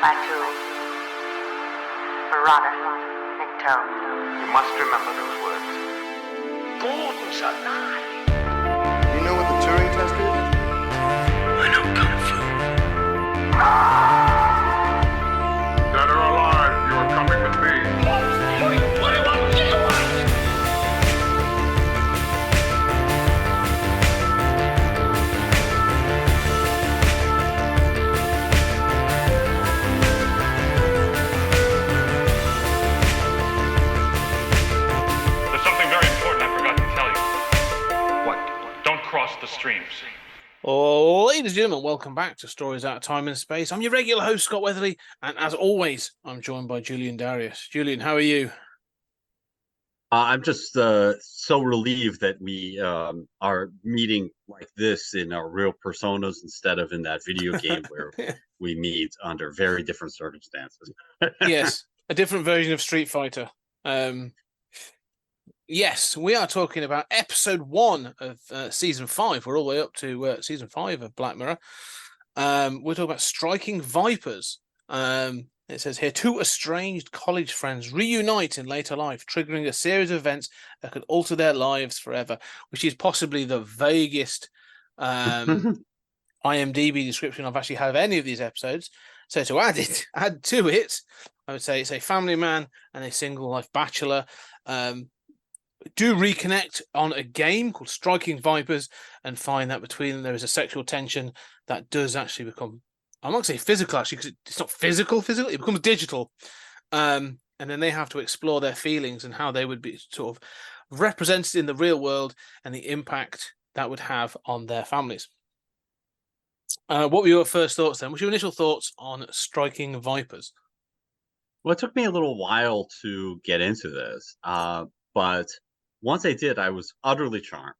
Batu, Marauder, Nikto. You must remember those words. Golden's alive. You know what the Turing test is? I know Kung Fu. Dead or alive, you are coming with me. 21 gigawatts! There's something very important I forgot to tell you. What? Don't cross the streams. Oh, ladies and gentlemen, welcome back to Stories Out of Time and Space. I'm your regular host, Scott Weatherly, and as always, I'm joined by Julian Darius. Julian, how are you? I'm just so relieved that we are meeting like this in our real personas instead of in that video game where we meet under very different circumstances. Yes, a different version of Street Fighter. Yes, we are talking about episode 1 of season 5. We're all the way up to season 5 of Black Mirror. We're talking about striking vipers. It says here, two estranged college friends reunite in later life, triggering a series of events that could alter their lives forever, which is possibly the vaguest IMDb description I've actually had of any of these episodes. So to add to it, I would say it's a family man and a single life bachelor do reconnect on a game called Striking Vipers and find that between them there is a sexual tension that does actually become, I'm not going to say physical actually, because it's not physical, it becomes digital. And then they have to explore their feelings and how they would be sort of represented in the real world and the impact that would have on their families. What were your first thoughts then? What's your initial thoughts on Striking Vipers? Well, it took me a little while to get into this, but once I did, I was utterly charmed.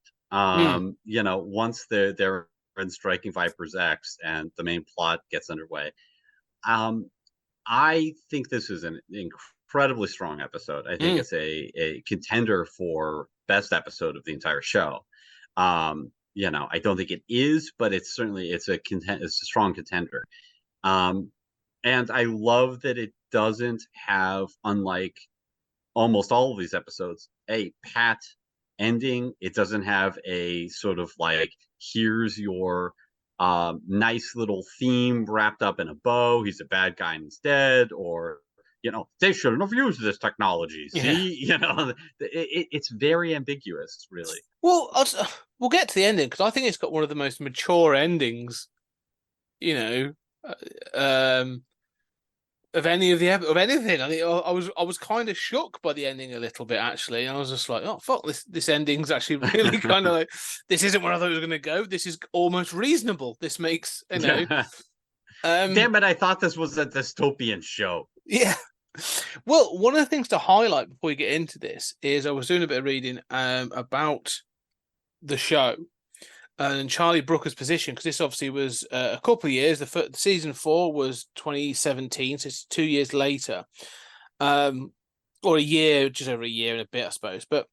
You know, once they're in Striking Vipers X and the main plot gets underway, I think this is an incredibly strong episode. I think it's a contender for best episode of the entire show. You know, I don't think it is, but it's certainly it's a strong contender. And I love that it doesn't have, unlike almost all of these episodes, a pat ending. It doesn't have a sort of like, here's your nice little theme wrapped up in a bow. He's a bad guy and he's dead, or, you know, they shouldn't have used this technology. See, you know, it's very ambiguous, really. Well, we'll get to the ending because I think it's got one of the most mature endings, you know, of any of anything. I think I was kind of shocked by the ending a little bit actually. I was just like, oh fuck, this ending's actually really kind of like, this isn't where I thought it was going to go. This is almost reasonable. This makes, you know. Damn it! I thought this was a dystopian show. Yeah. Well, one of the things to highlight before we get into this is I was doing a bit of reading about the show and Charlie Brooker's position, because this obviously was a couple of years. The season 4 was 2017, so it's 2 years later, or a year, just over a year and a bit, I suppose. But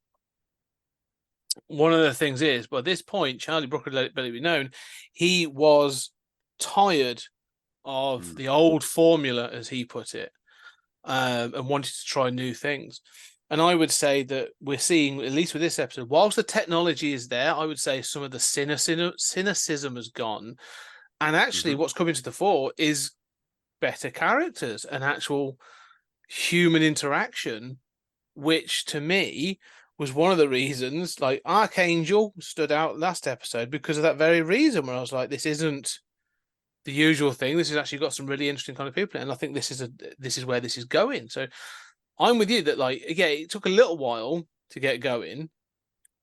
one of the things is, by this point, Charlie Brooker let it be known he was tired of the old formula, as he put it, and wanted to try new things. And I would say that we're seeing, at least with this episode, whilst the technology is there, I would say some of the cynicism has gone. And actually what's coming to the fore is better characters and actual human interaction, which to me was one of the reasons, like Archangel stood out last episode because of that very reason, where I was like, this isn't the usual thing. This has actually got some really interesting kind of people. And I think this is where this is going. So I'm with you that, like, again, it took a little while to get going,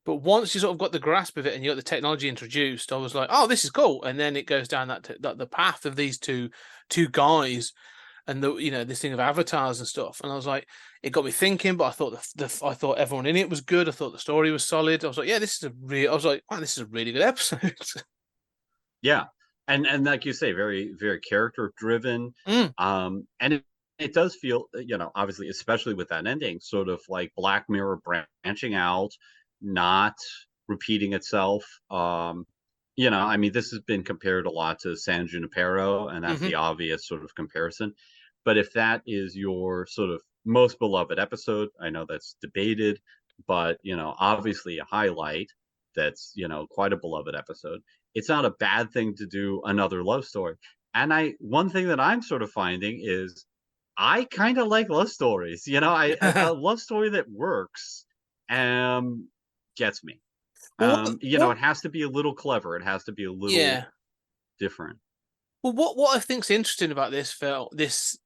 but once you sort of got the grasp of it and you got the technology introduced, I was like, oh, this is cool. And then it goes down that the path of these two guys and the, you know, this thing of avatars and stuff. And I was like, it got me thinking, but I thought I thought everyone in it was good. I thought the story was solid. I was like, yeah, this is a really good episode. Yeah. And like you say, very, very character driven. And it does feel, you know, obviously, especially with that ending, sort of like Black Mirror branching out, not repeating itself. You I mean, this has been compared a lot to San Junipero, and that's Hmm. the obvious sort of comparison. But if that is your sort of most beloved episode, I know that's debated, but obviously a highlight that's quite a beloved episode. It's not a bad thing to do another love story. And one thing that I'm sort of finding is I kind of like love stories. A love story that works gets me. Well, It has to be a little clever. It has to be a little yeah. different. Well, what I think's interesting about this film, this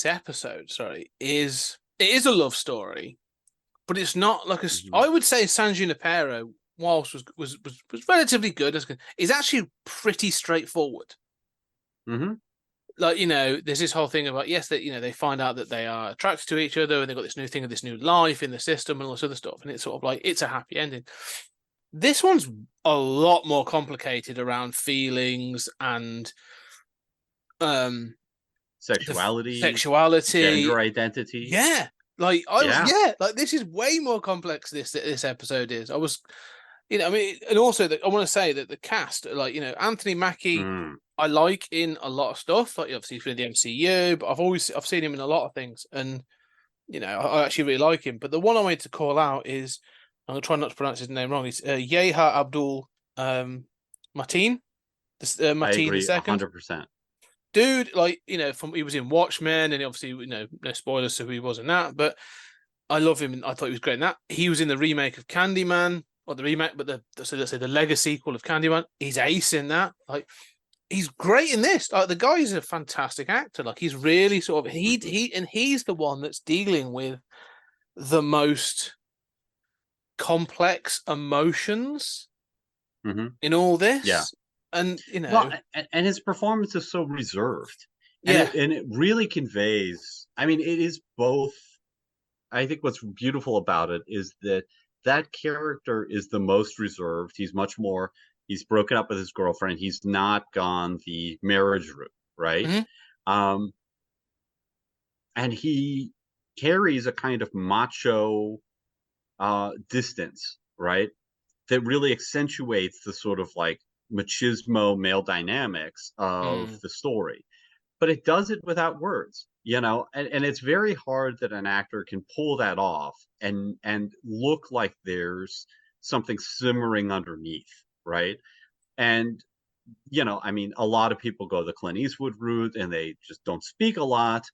episode, sorry, is it is a love story, but it's not like a. Hmm. I would say San Junipero, whilst was relatively good, is actually pretty straightforward. Hmm. Like there's this whole thing about yes, that they find out that they are attracted to each other, and they've got this new thing of this new life in the system and all this other stuff, and it's sort of like it's a happy ending. This one's a lot more complicated around feelings and um Sexuality, sexuality. gender identity. Yeah, like Yeah. like this is way more complex. This episode is. I was, I mean, and also that I want to say that the cast, like Anthony Mackie, Mm. I like in a lot of stuff. Like obviously he's been in the MCU, but I've seen him in a lot of things, and I actually really like him. But the one I wanted to call out is I'm gonna try not to pronounce his name wrong. It's Yeha Abdul Mateen, I Mateen the agree second 100%. dude. Like from he was in Watchmen, and obviously no spoilers, so he wasn't that. But I love him, and I thought he was great in that. He was in the remake of Candyman, or the remake, but so let's say the Lego sequel of Candyman. He's ace in that. Like he's great in this. Like the guy is a fantastic actor. Like he's really sort of Hmm. he's the one that's dealing with the most complex emotions Hmm. in all Yeah. this. And Well, and his performance is so reserved, and yeah. it really conveys. I mean, it is both. I think what's beautiful about it is that that character is the most reserved. He's much more. He's broken up with his girlfriend. He's not gone the marriage route, right? Mhm. Um, and he carries a kind of macho distance, right? That really accentuates the sort of like machismo male dynamics of Mm. the story. But it does it without words, and it's very hard that an actor can pull that off and look like there's something simmering underneath, right? And I mean, a lot of people go the Clint Eastwood route and they just don't speak a lot,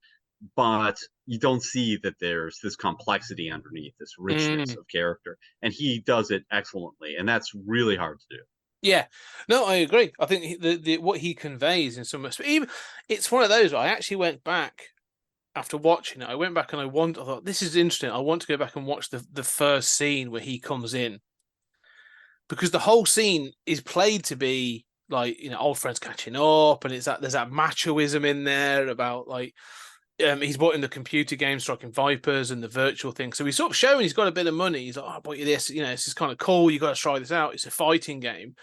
but you don't see that there's this complexity underneath, this richness Mm. of character, and he does it excellently, and that's really hard to do. Yeah, no, I agree. I think the what he conveys in some respects, even it's one of those. I actually went back after watching it. I went back and I thought this is interesting. I want to go back and watch the first scene where he comes in because the whole scene is played to be like old friends catching up, and it's that there's that machoism in there about like he's bought in the computer game Striking Vipers and the virtual thing. So he's sort of showing he's got a bit of money. He's like, oh, I bought you this. This is kind of cool. You got to try this out. It's a fighting game.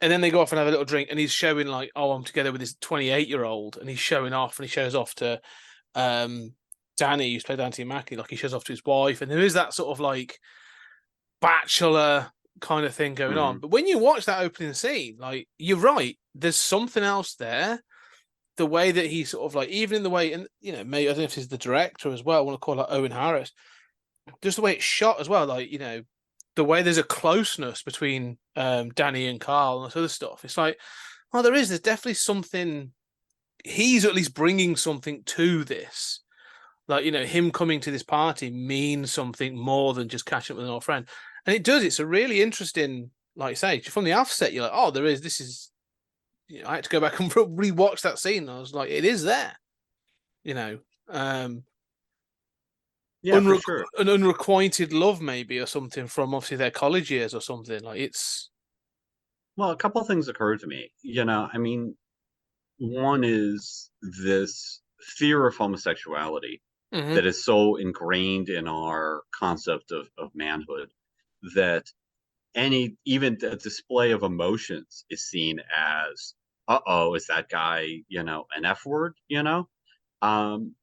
And then they go off and have a little drink, and he's showing like, oh, I'm together with this 28-year-old, and he's showing off, and he shows off to Danny, who's played Anthony Mackie, like he shows off to his wife, and there is that sort of like bachelor kind of thing going on. Hmm. But when you watch that opening scene, like you're right, there's something else there. The way that he sort of like, even in the way, and maybe I don't know if he's the director as well. I want to call it Owen Harris. Just the way it's shot as well, like the way there's a closeness between Danny and Carl and this other stuff. It's like, oh, there's definitely something. He's at least bringing something to this. Like him coming to this party means something more than just catching up with an old friend, and it does. It's a really interesting, like I say, from the offset, you're like, oh, there is. This is. I had to go back and rewatch that scene. I was like, it is there. You know, um, Yeah, for sure. an unrequited love maybe or something from obviously their college years or something like it's. Well, a couple of things occurred to me. I mean, one is this fear of homosexuality Mhm. that is so ingrained in our concept of manhood that even a display of emotions is seen as, uh-oh, is that guy, an F word, and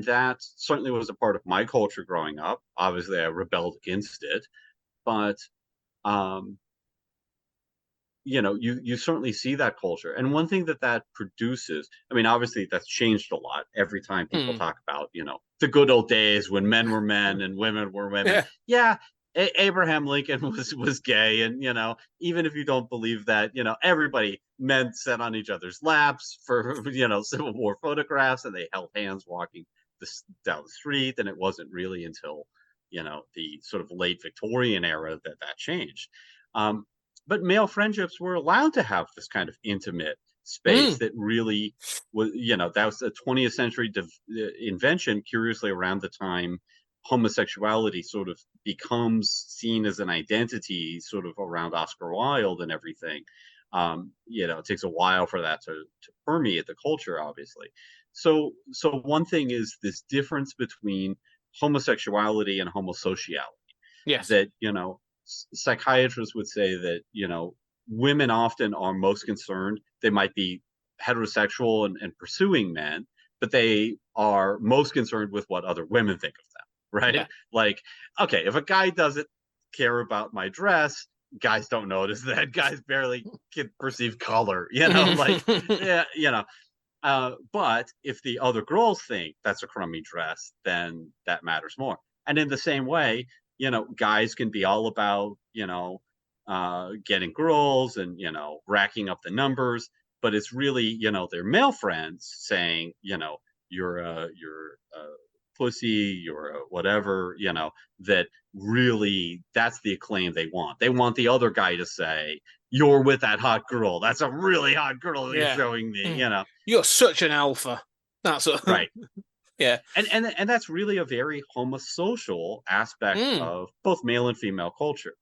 that certainly was a part of my culture growing up. Obviously, I rebelled against it, but um, you certainly see that culture. And one thing that produces, I mean, obviously that's changed a lot every time people Hmm. talk about, the good old days when men were men and women were women. Yeah. Yeah, Abraham Lincoln was gay, and even if you don't believe that, men sat on each other's laps for Civil War photographs, and they held hands walking down the street. And it wasn't really until the sort of late Victorian era that changed. But male friendships were allowed to have this kind of intimate space that really was, that was a 20th century invention, curiously, around the time homosexuality sort of becomes seen as an identity, sort of around Oscar Wilde and everything. It takes a while for that to permeate the culture, obviously. So one thing is this difference between homosexuality and homosociality. Yes. That psychiatrists would say that women often are most concerned. They might be heterosexual and pursuing men, but they are most concerned with what other women think of them, right? Yeah. Like, okay, if a guy doesn't care about my dress, guys don't notice that. Guys barely can perceive color, like, yeah. But if the other girls think that's a crummy dress, then that matters more. And in the same way, guys can be all about, getting girls and, racking up the numbers, but it's really, their male friends saying, you're a pussy, you're a whatever, that really, that's the acclaim they want. They want the other guy to say, you're with that hot girl. That's a really hot girl that you're showing me, You're such an alpha. That's right. Yeah. And that's really a very homosocial aspect of both male and female culture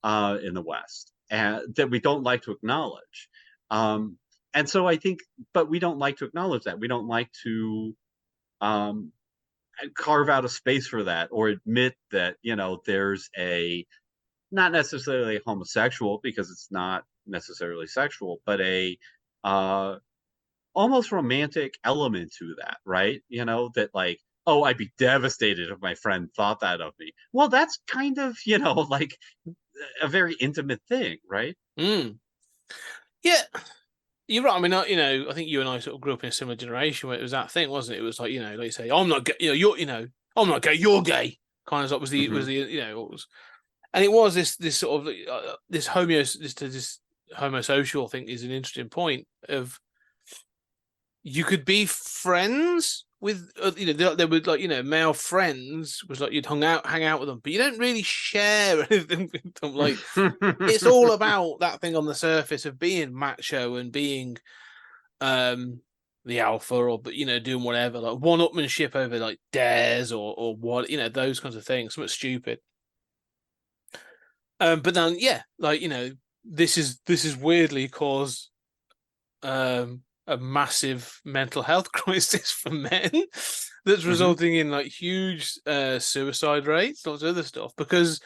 in the West, and that we don't like to acknowledge. And so I think, but we don't like to acknowledge that. We don't like to carve out a space for that, or admit that, there's a, not necessarily homosexual, because it's not necessarily sexual, but a almost romantic element to that, right? That like, oh, I'd be devastated if my friend thought that of me. Well, that's kind of, like a very intimate thing, right? Yeah, you're right. I mean, I think you and I sort of grew up in a similar generation where it was that thing, wasn't it? It was like, like you say, I'm not gay, I'm not gay, you're gay. Kind of was the it was, and it was this sort of this homosocial thing is an interesting point of, you could be friends with, they would like, male friends was like you'd hang out with them, but you don't really share anything with them. Like, it's all about that thing on the surface of being macho and being the alpha, or doing whatever, like one-upmanship over like dares or what, those kinds of things, something stupid. But then, like, this is weirdly caused a massive mental health crisis for men that's resulting in like huge suicide rates, lots of other stuff, because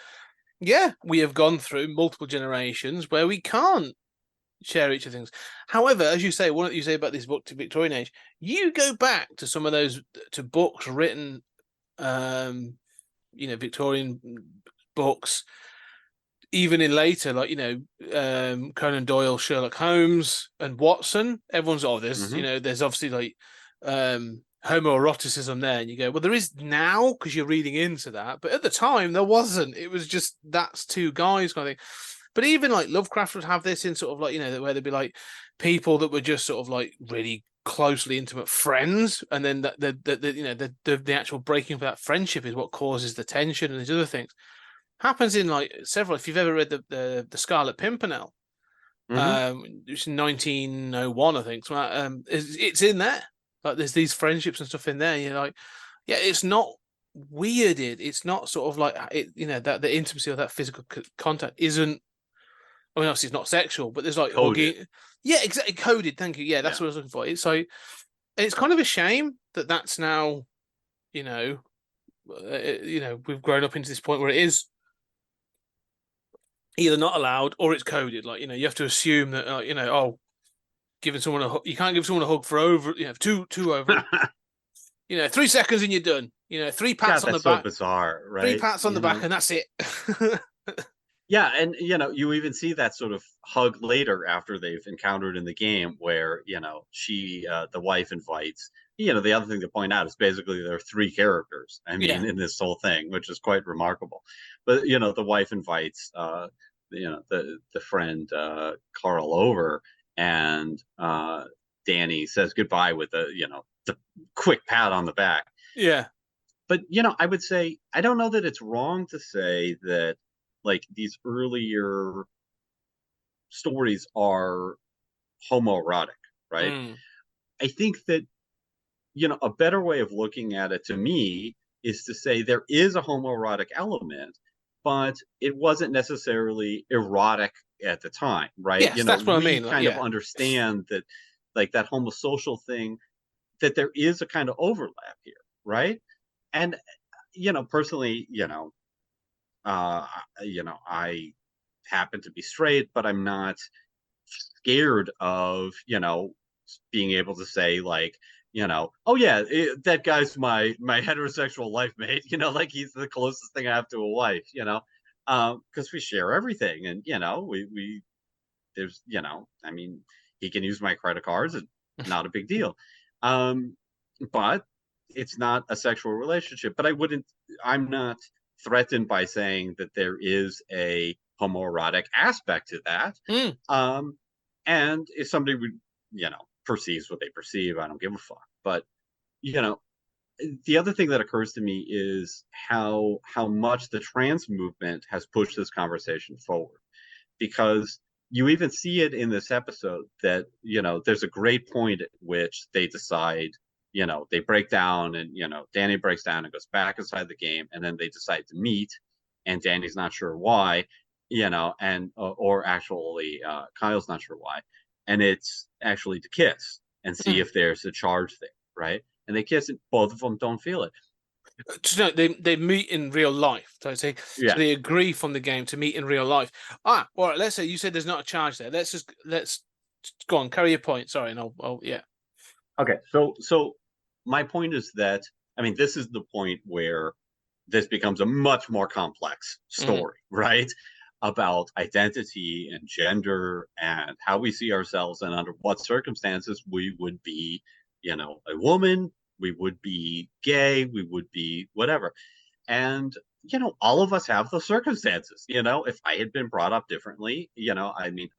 we have gone through multiple generations where we can't share each of things. However, as you say, what you say about this book to Victorian age, you go back to some of those to books written Victorian books, even in later, like, Conan Doyle, Sherlock Holmes, and Watson. Everyone's, there's, there's obviously like homoeroticism there. And you go, well, there is now because you're reading into that. But at the time, there wasn't. It was just, that's two guys kind of thing. But even like Lovecraft would have this in sort of like, where there'd be like people that were just sort of like really closely intimate friends. And then the actual breaking of that friendship is what causes the tension and these other things. Happens in like several. If you've ever read the Scarlet Pimpernel, it's in 1901, I think. So, it's in there. Like, there's these friendships and stuff in there. You're like, it's not weirded. It's not sort of like it. That the intimacy of that physical contact isn't. I mean, obviously, it's not sexual, but there's like Coded. Exactly, coded. Thank you. Yeah, that's what I was looking for. It's like, and it's kind of a shame that that's now, we've grown up into this point where it is either not allowed or it's coded. Like, you have to assume that, giving someone a hug, you can't give someone a hug for over, two over, 3 seconds and you're done. 3 pats on the back. So bizarre, right? 3 pats on the back and that's it. Yeah, and you even see that sort of hug later after they've encountered in the game where, the wife invites. The other thing to point out is basically there are three characters, I Yeah, mean, in this whole thing, which is quite remarkable. But, the wife invites the friend Carl over, and Danny says goodbye with the quick pat on the back. yeah. But, I would say I don't know that it's wrong to say that, like, these earlier stories are homoerotic, right? Mm. I think that, a better way of looking at it to me is to say there is a homoerotic element, but it wasn't necessarily erotic at the time, right? Yes, that's what I We mean. Like, kind of yeah, understand that, like, that homosocial thing, that there is a kind of overlap here, right? And, personally, uh, I happen to be straight, but I'm not scared of, being able to say, like, oh yeah, that guy's my heterosexual life mate, like he's the closest thing I have to a wife, because we share everything, and we there's, I mean, he can use my credit cards, it's not a big deal. Um, but it's not a sexual relationship. But I'm not threatened by saying that there is a homoerotic aspect to that. mm. And if somebody would, perceives what they perceive, I don't give a fuck. But, you know, the other thing that occurs to me is how much the trans movement has pushed this conversation forward, because you even see it in this episode that there's a great point at which they decide, they break down, and Danny breaks down and goes back inside the game, and then they decide to meet, and Danny's not sure why, and or actually Kyle's not sure why, and it's actually to kiss and see Mm. if there's a charge there, right? And they kiss, and both of them don't feel it. No, they meet in real life. So Yeah. they agree from the game to meet in real life. All right. Let's say you said there's not a charge there. Let's go on. Carry your point. Sorry, and yeah. Okay. So my point is that, I mean, this is the point where this becomes a much more complex Mhm. story, right? About identity and gender and how we see ourselves, and under what circumstances we would be, a woman, we would be gay, we would be whatever. And, all of us have those circumstances. If I had been brought up differently, I mean,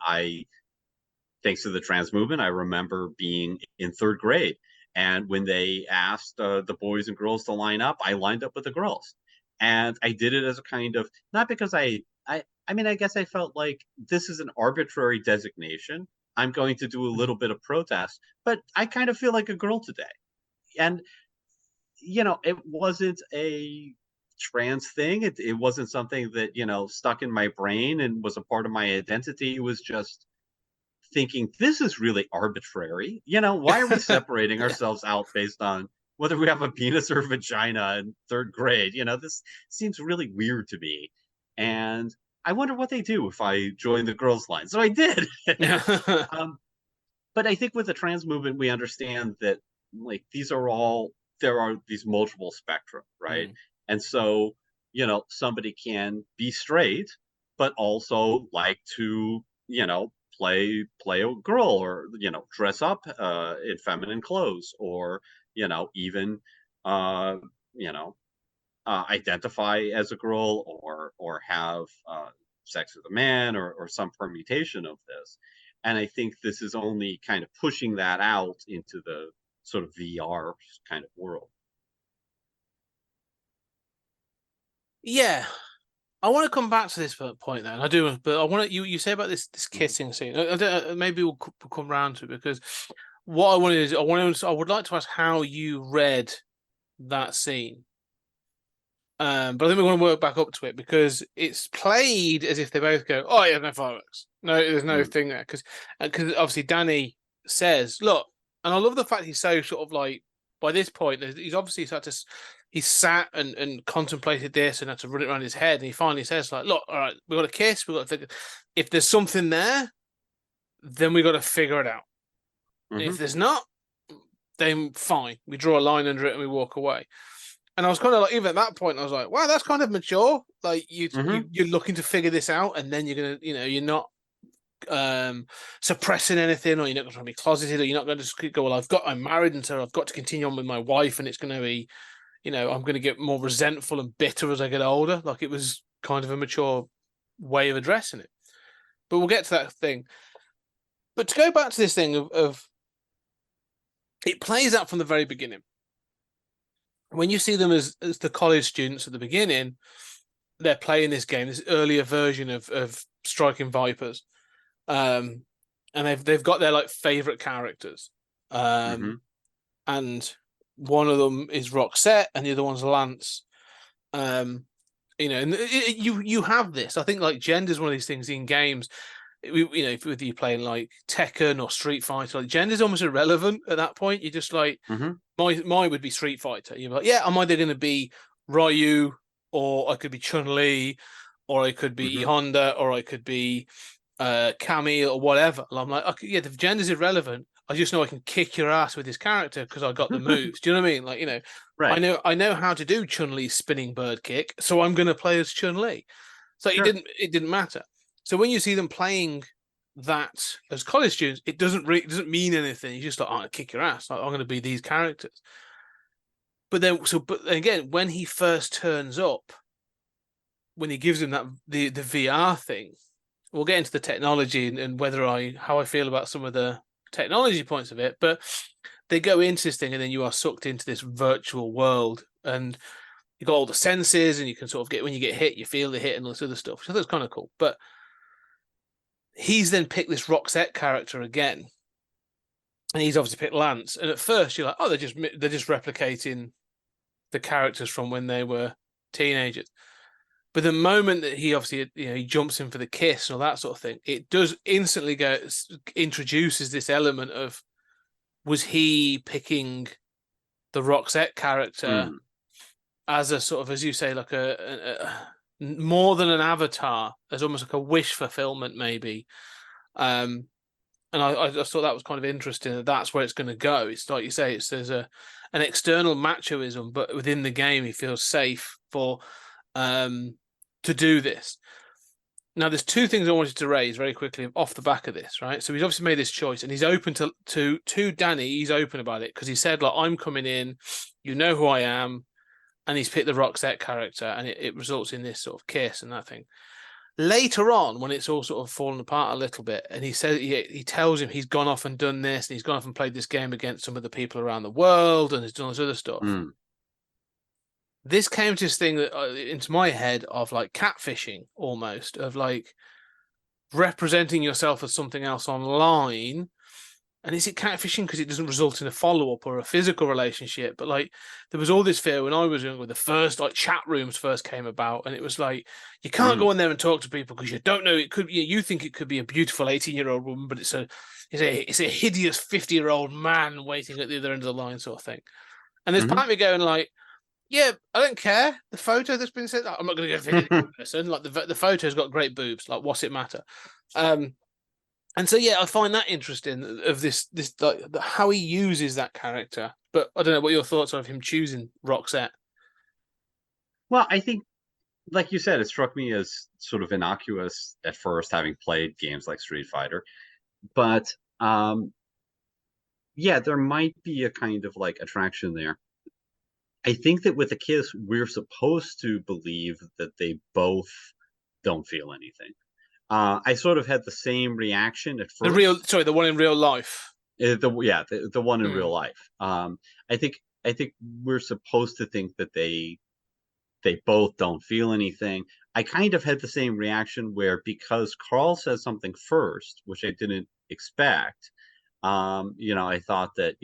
thanks to the trans movement, I remember being in third grade. And when they asked the boys and girls to line up, I lined up with the girls. And I did it as a kind of, not because I mean, I guess I felt like this is an arbitrary designation. I'm going to do a little bit of protest, but I kind of feel like a girl today. And, it wasn't a trans thing. It wasn't something that, stuck in my brain and was a part of my identity. It was just thinking, this is really arbitrary. Why are we separating ourselves out based on whether we have a penis or a vagina in third grade? This seems really weird to me. And I wonder what they do if I join the girls' line. So I did. Yeah. um, but I think with the trans movement, we understand that, like, there are these multiple spectrum, right? Mm. And so, somebody can be straight, but also like to, play a girl, or, dress up in feminine clothes, or, even, uh, you know, identify as a girl, or have sex with a man, or some permutation of this. And I think this is only kind of pushing that out into the sort of VR kind of world. Yeah. I want to come back to this point then. I do, but I want to you say about this kissing scene. Maybe we'll come round to it, because what I wanted is I would like to ask how you read that scene. But I think we want to work back up to it, because it's played as if they both go, "Oh, yeah, no fireworks. No, there's no Mm. thing there." Because obviously Danny says, "Look," and I love the fact he's so sort of like, by this point he's obviously he's sat and contemplated this and had to run it around his head, and he finally says, like, "Look, all right, we got to kiss. We got to think. If there's something there, then we got to figure it out. Hmm. If there's not, then fine. We draw a line under it and we walk away." And I was kind of like, even at that point, I was like, wow, that's kind of mature. Like Mhm. you're looking to figure this out, and then you're gonna, you're not suppressing anything, or you're not going to be closeted, or you're not going to just go, well, I'm married, and so I've got to continue on with my wife, and it's going to be, I'm going to get more resentful and bitter as I get older. Like it was kind of a mature way of addressing it. But we'll get to that thing. But to go back to this thing of it plays out from the very beginning. When you see them as the college students at the beginning, they're playing this game, this earlier version of Striking Vipers. And they've got their like favorite characters. Mhm. And one of them is Roxette and the other one's Lance. And you have this. I think like gender is one of these things in games. If whether you're playing like Tekken or Street Fighter, like gender is almost irrelevant at that point. You're just like, Mhm. mine would be Street Fighter. You're like, yeah, I'm either going to be Ryu, or I could be Chun Li, or I could be Mhm. Honda, or I could be Cammy or whatever. And I'm like, okay, yeah, the gender's irrelevant. I just know I can kick your ass with this character because I got the moves. Do you know what I mean? Like, Right. I know how to do Chun Li's spinning bird kick, so I'm going to play as Chun Li. So Sure. it didn't matter. So when you see them playing that as college students, it doesn't mean anything. You just like, I'll kick your ass. Like, I'm going to be these characters. But again, when he first turns up, when he gives him that the VR thing, we'll get into the technology and how I feel about some of the technology points of it. But they go into this thing, and then you are sucked into this virtual world, and you got all the senses, and you can sort of get when you get hit, you feel the hit and all this other stuff. So that's kind of cool. But he's then picked this Roxette character again, and he's obviously picked Lance. And at first, you're like, oh, they're just replicating the characters from when they were teenagers. But the moment that he obviously, he jumps in for the kiss and all that sort of thing, it does instantly introduces this element of, was he picking the Roxette character Mm. as a sort of, as you say, like a more than an avatar, as almost like a wish fulfillment, maybe. And I just thought that was kind of interesting. That's where it's going to go. It's like you say, there's an external machoism, but within the game, he feels safe to do this. Now, there's two things I wanted to raise very quickly off the back of this, right? So he's obviously made this choice, and he's open to Danny. He's open about it because he said, like, I'm coming in, you know who I am, and he's picked the Roxette character, and it results in this sort of kiss and that thing. Later on, when it's all sort of fallen apart a little bit, and he says he tells him he's gone off and done this, and he's gone off and played this game against some of the people around the world, and he's done this other stuff. Mm. This came to this thing that into my head of like catfishing, almost, of like representing yourself as something else online. And is it catfishing because it doesn't result in a follow-up or a physical relationship? But like there was all this fear when I was young, when the first like chat rooms first came about, and it was like you can't go in there and talk to people because you don't know, it could be, you think it could be a beautiful 18-year-old woman, but it's a hideous 50-year-old man waiting at the other end of the line, sort of thing. And there's part of me going like, yeah, I don't care. The photo that's been sent, I'm not going to go visit the person. Like the photo's got great boobs. Like, what's it matter? And so yeah, I find that interesting of this like how he uses that character. But I don't know what your thoughts are of him choosing Roxette. Well, I think, like you said, it struck me as sort of innocuous at first, having played games like Street Fighter. But yeah, there might be a kind of like attraction there. I think that with the kiss, we're supposed to believe that they both don't feel anything. I sort of had the same reaction at first. The one in real life. The one in real life. I think we're supposed to think that they both don't feel anything. I kind of had the same reaction where, because Carl says something first, which I didn't expect. I thought that,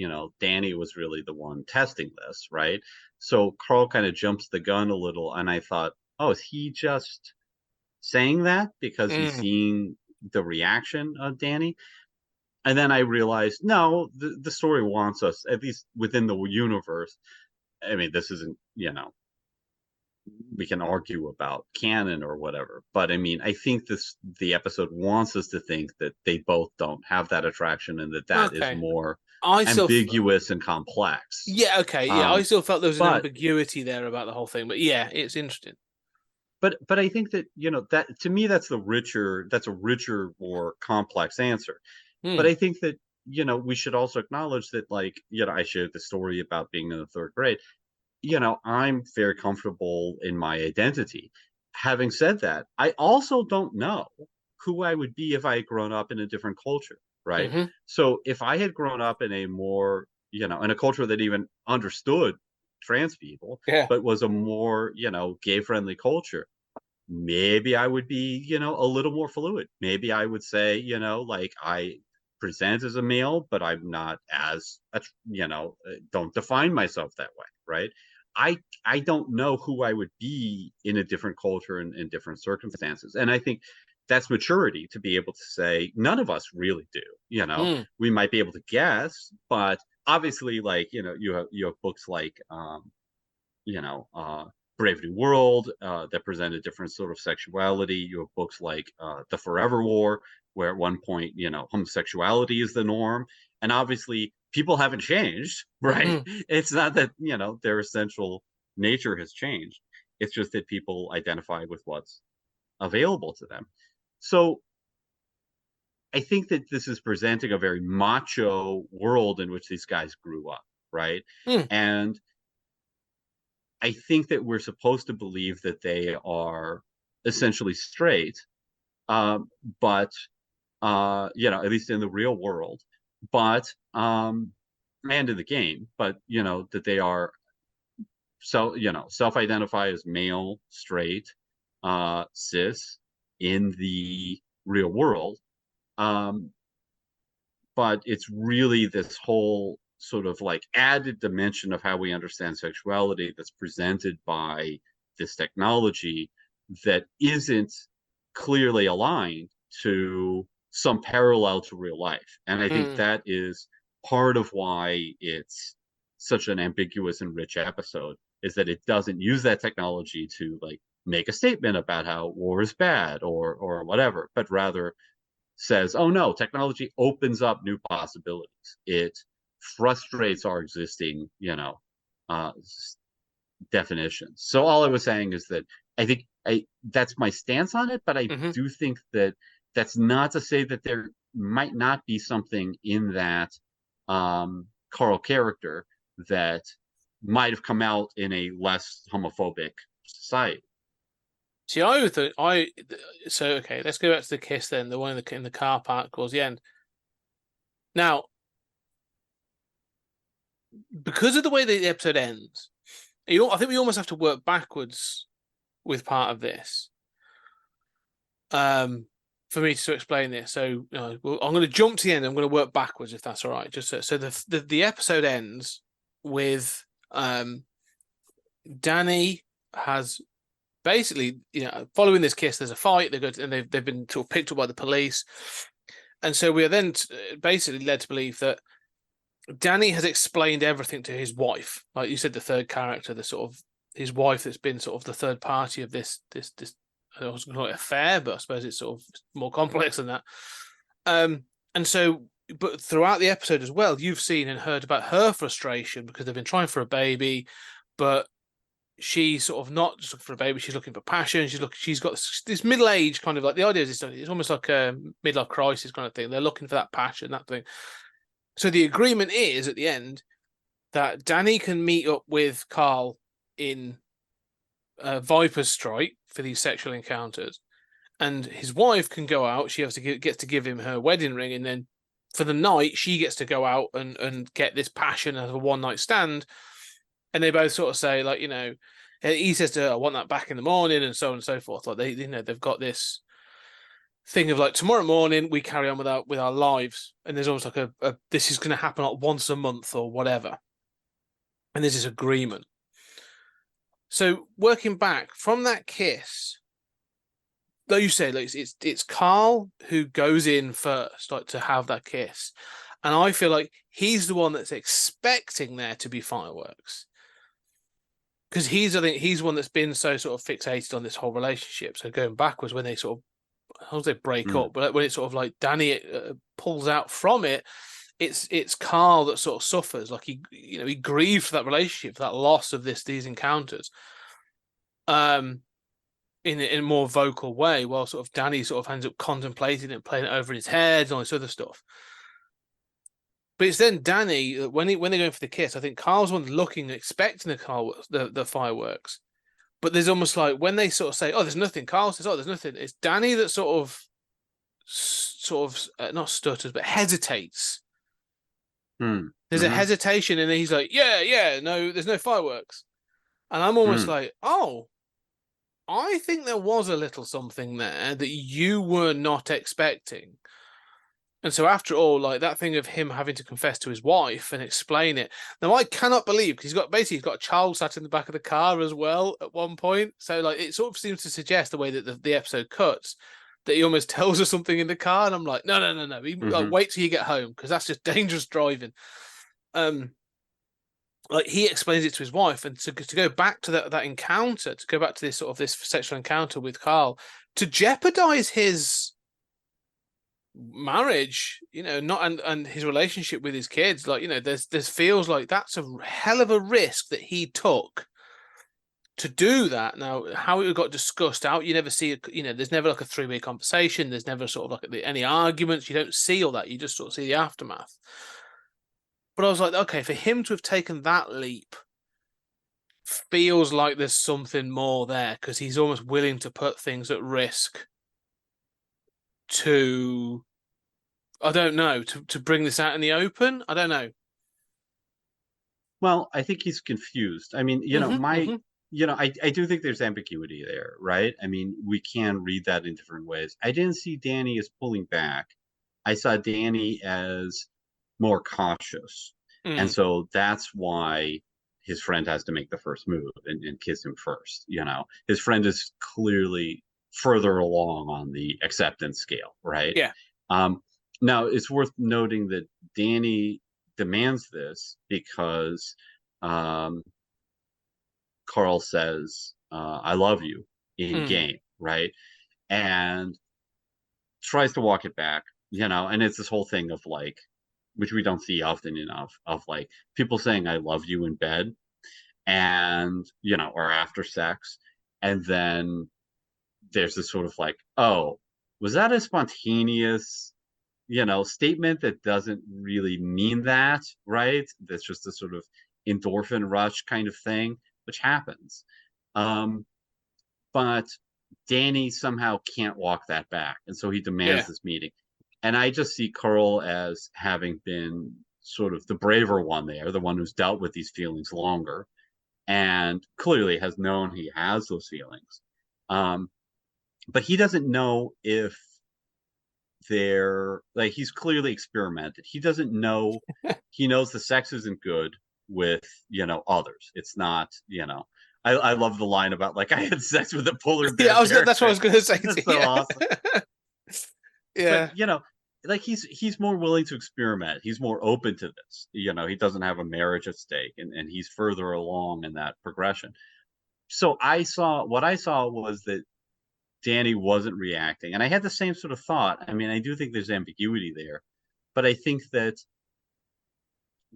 Danny was really the one testing this, right? So Carl kind of jumps the gun a little, and I thought, oh, is he just saying that because he's seeing the reaction of Danny? And then I realized, no, the story wants us, at least within the universe. I mean, this isn't, we can argue about canon or whatever, but I mean, I think the episode wants us to think that they both don't have that attraction, and that is Okay. more ambiguous and complex. Yeah, okay, yeah. I still felt there was an but- ambiguity there about the whole thing, but yeah, it's interesting. But I think that, that to me that's a richer, more complex answer. But I think that, we should also acknowledge that, like, I shared the story about being in the third grade. I'm very comfortable in my identity. Having said that, I also don't know who I would be if I had grown up in a different culture, right? Mhm. So if I had grown up in a more, in a culture that even understood trans people, Yeah. but was a more, gay friendly culture, maybe I would be, a little more fluid. Maybe I would say, like, I present as a male, but I'm not don't define myself that way, right? I don't know who I would be in a different culture and in different circumstances. And I think that's maturity to be able to say none of us really do. We might be able to guess, but obviously, like, you have books like Brave New World that present a different sort of sexuality. You have books like The Forever War, where at one point, homosexuality is the norm. And obviously, people haven't changed, right? It's not that, their essential nature has changed. It's just that people identify with what's available to them. So I think that this is presenting a very macho world in which these guys grew up, right? And I think that we're supposed to believe that they are essentially straight, but at least in the real world, but and in the game, but that they are self-identify as male, straight, cis in the real world. But it's really this whole sort of like added dimension of how we understand sexuality that's presented by this technology that isn't clearly aligned to some parallel to real life. And I think that is part of why it's such an ambiguous and rich episode, is that it doesn't use that technology to like make a statement about how war is bad or whatever, but rather says, oh no, technology opens up new possibilities. It frustrates our existing, definitions. So all I was saying is that I think that's my stance on it, but I do think that that's not to say that there might not be something in that Carl character that might have come out in a less homophobic society. See, so okay, let's go back to the kiss then, the one in the car park towards the end. Now, because of the way the episode ends, I think we almost have to work backwards with part of this. For me to explain this, so I'm going to jump to the end. I'm going to work backwards if that's all right. Just so the episode ends with Danny has basically, following this kiss, there's a fight. They've been sort of picked up by the police, and so we are then basically led to believe that Danny has explained everything to his wife, like you said, the third character, the sort of his wife that's been sort of the third party of this. I was going to call it affair, but I suppose it's sort of more complex than that. And so, but throughout the episode as well, you've seen and heard about her frustration because they've been trying for a baby, but she's sort of not just looking for a baby. She's looking for passion. She's got this middle age kind of like the idea is it's almost like a midlife crisis kind of thing. They're looking for that passion, that thing. So the agreement is at the end that Danny can meet up with Carl in Viper's Strike for these sexual encounters, and his wife can go out. She gets to give him her wedding ring, and then for the night she gets to go out and get this passion as a one night stand. And they both sort of say, like, he says to her, I want that back in the morning, and so on and so forth. Like they've got this thing of like, tomorrow morning we carry on with our lives, and there's almost like a this is going to happen like once a month or whatever, and there's this agreement. So working back from that kiss, like you say, like it's Carl who goes in first, like to have that kiss, and I feel like he's the one that's expecting there to be fireworks. Because I think he's one that's been so sort of fixated on this whole relationship. So going backwards, when they sort of, how do they break up? But when it's sort of like Danny pulls out from it, it's Carl that sort of suffers. Like he grieved for that relationship, for that loss of these encounters, in a more vocal way, while sort of Danny sort of ends up contemplating it, playing it over in his head, and all this other stuff. But it's then Danny when they're going for the kiss. I think Carl's one looking, expecting the fireworks, but there's almost like when they sort of say, "Oh, there's nothing." Carl says, "Oh, there's nothing." It's Danny that sort of not stutters, but hesitates. There's a hesitation, and he's like, "Yeah, no, there's no fireworks," and I'm almost like, "Oh, I think there was a little something there that you were not expecting." And so after all, like that thing of him having to confess to his wife and explain it. Now I cannot believe, because he's got a child sat in the back of the car as well at one point. So like it sort of seems to suggest the way that the episode cuts that he almost tells her something in the car, and I'm like, no. Like, wait till you get home, because that's just dangerous driving. Like he explains it to his wife, and to go back to that encounter, to go back to this sexual encounter with Carl, to jeopardize his marriage, not and his relationship with his kids, like there's feels like that's a hell of a risk that he took to do that. Now, how it got discussed out, you never see there's never like a 3-way conversation, there's never sort of like any arguments, you don't see all that, you just sort of see the aftermath. But I was like, okay, for him to have taken that leap feels like there's something more there, because he's almost willing to put things at risk to, I don't know, to bring this out in the open. I don't know. Well, I think he's confused. I mean, I do think there's ambiguity there, right? I mean, we can read that in different ways. I didn't see Danny as pulling back. I saw Danny as more cautious. And so that's why his friend has to make the first move and kiss him first. His friend is clearly further along on the acceptance scale, right? Yeah. Now, it's worth noting that Danny demands this because Carl says, I love you in game, right? And tries to walk it back, and it's this whole thing of like, which we don't see often enough, of like people saying I love you in bed and, or after sex. And then there's this sort of like, oh, was that a spontaneous, statement that doesn't really mean that, right? That's just a sort of endorphin rush kind of thing, which happens. But Danny somehow can't walk that back. And so he demands this meeting. And I just see Carl as having been sort of the braver one there, the one who's dealt with these feelings longer, and clearly has known he has those feelings. But he doesn't know if they're like, he's clearly experimented. He doesn't know. He knows the sex isn't good with, others. It's not, I love the line about like, I had sex with a polar bear. Yeah, that's what I was going to say. That's so awesome. Yeah. But, like he's more willing to experiment. He's more open to this. He doesn't have a marriage at stake, and he's further along in that progression. So what I saw was that Danny wasn't reacting, and I had the same sort of thought. I mean, I do think there's ambiguity there, but I think that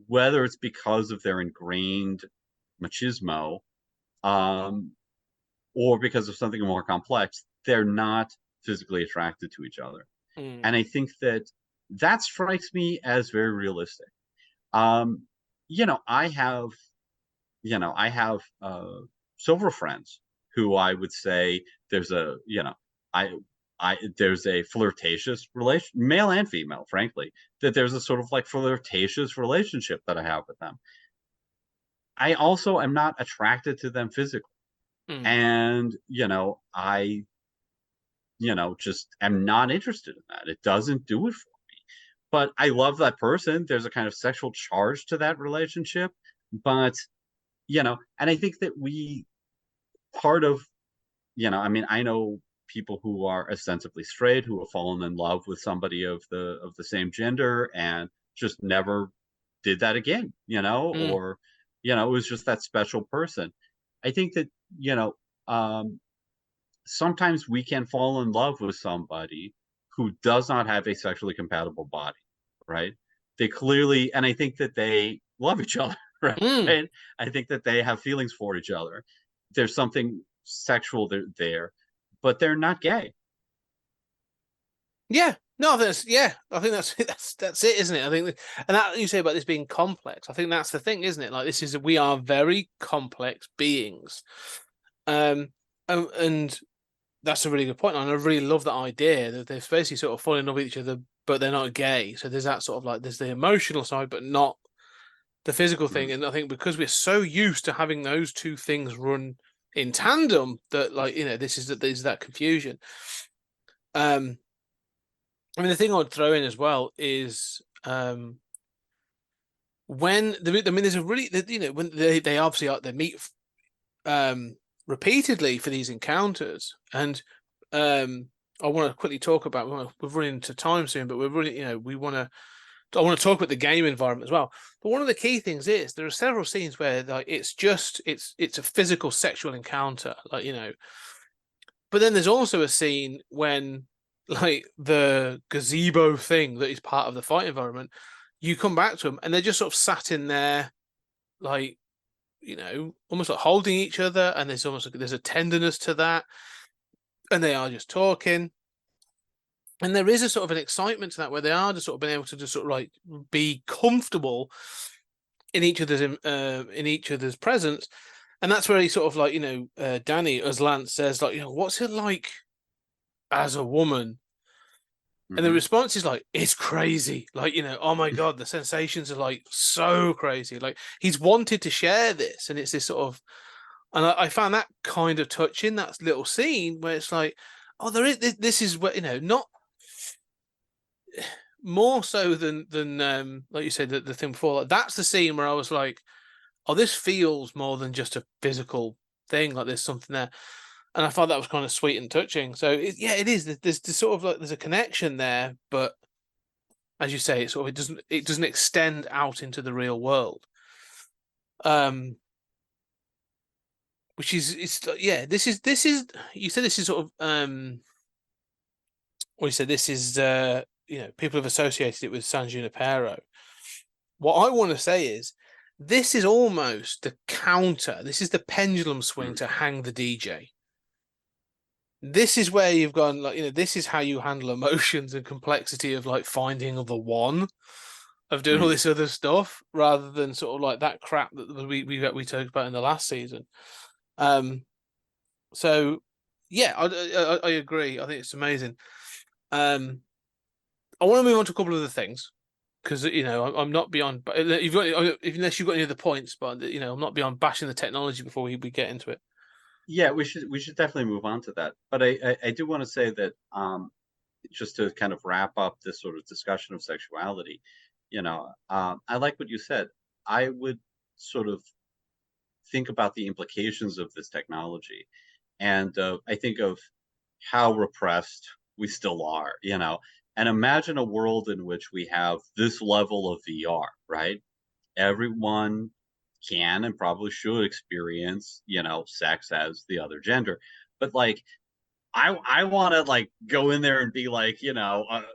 whether it's because of their ingrained machismo, or because of something more complex, they're not physically attracted to each other. And I think that strikes me as very realistic. I have several friends who I would say there's a flirtatious relation, male and female, frankly, that there's a sort of like flirtatious relationship that I have with them. I also am not attracted to them physically. And, I just am not interested in that. It doesn't do it for me. But I love that person. There's a kind of sexual charge to that relationship. But, and I think that part of, I mean, I know people who are ostensibly straight who have fallen in love with somebody of the same gender and just never did that again, or, it was just that special person. I think that, sometimes we can fall in love with somebody who does not have a sexually compatible body, right? they clearly, and I think that they love each other, right? Mm. I think that they have feelings for each other. There's something sexual there, but they're not gay. Yeah, no, I think that's that's it, isn't it? I think, and that you say about this being complex, I think that's the thing, isn't it? Like we are very complex beings, and that's a really good point, and I really love that idea that they're basically sort of falling in love with each other, but they're not gay. So there's that sort of like there's the emotional side, but not the physical thing. Mhm. And I think because we're so used to having those two things run in tandem, that like there's that confusion. I mean, the thing I would throw in as well is when I mean, there's a really when they obviously they meet repeatedly for these encounters, and I want to quickly talk about we're running into time soon, but we're running we want to. I want to talk about the game environment as well. But one of the key things is there are several scenes where like it's a physical sexual encounter, like but then there's also a scene when like the gazebo thing that is part of the fight environment, you come back to them and they're just sort of sat in there, like almost like holding each other, and there's almost like there's a tenderness to that, and they are just talking. And there is a sort of an excitement to that where they are just sort of being able to just sort of like be comfortable in each other's presence. And that's where he sort of like, Danny, as Lance says, like, what's it like as a woman? And the Mhm. response is like, it's crazy. Like, oh my God, the sensations are like so crazy. Like he's wanted to share this. And it's this sort of, and I found that kind of touching, that little scene where it's like, oh, there is, this is what, not more so than like you said, the thing before, like that's the scene where I was like, oh, this feels more than just a physical thing. Like there's something there. And I thought that was kind of sweet and touching. So it is. There's sort of like there's a connection there, but as you say, it doesn't extend out into the real world. Which is this is you said this is sort of well, you said this is people have associated it with San Junipero. What I want to say is this is almost the counter. This is the pendulum swing Mhm. to Hang the DJ. This is where you've gone, like, this is how you handle emotions and complexity of like finding the one, of doing all Mhm. this other stuff, rather than sort of like that crap that we talked about in the last season. So yeah, I agree. I think it's amazing. I want to move on to a couple of other things because I'm not beyond. But unless you've got any other points, but I'm not beyond bashing the technology before we get into it. Yeah, we should definitely move on to that. But I do want to say that just to kind of wrap up this sort of discussion of sexuality, I like what you said. I would sort of think about the implications of this technology, and I think of how repressed we still are, and imagine a world in which we have this level of VR, right? Everyone can and probably should experience, sex as the other gender. But like I want to like go in there and be like,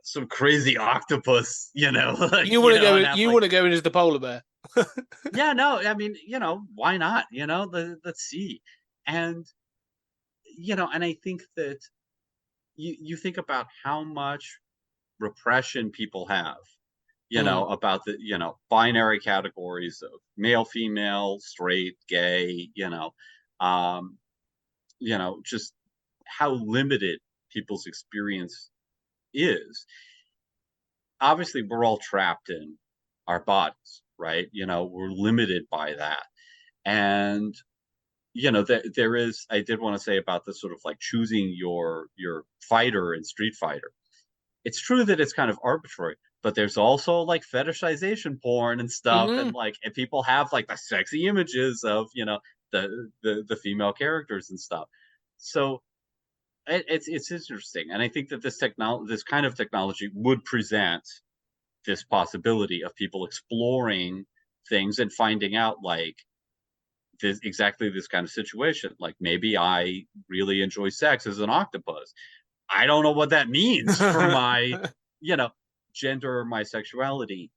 some crazy octopus, like, You want to go? and have You like, want to go in as the polar bear? yeah, no, I mean, why not? Let's see. And and I think that you think about how much repression people have, Mm. about the, binary categories of male, female, straight, gay, um, just how limited people's experience is. Obviously, we're all trapped in our bodies, right? We're limited by that. And there is, I did want to say about this sort of like choosing your fighter in Street Fighter. It's true that it's kind of arbitrary, but there's also like fetishization porn and stuff, and Mm. like and people have like the sexy images of the female characters and stuff. So it's interesting, and I think that this kind of technology would present this possibility of people exploring things and finding out like exactly this kind of situation. Like maybe I really enjoy sex as an octopus. I don't know what that means for my, you know, gender or my sexuality.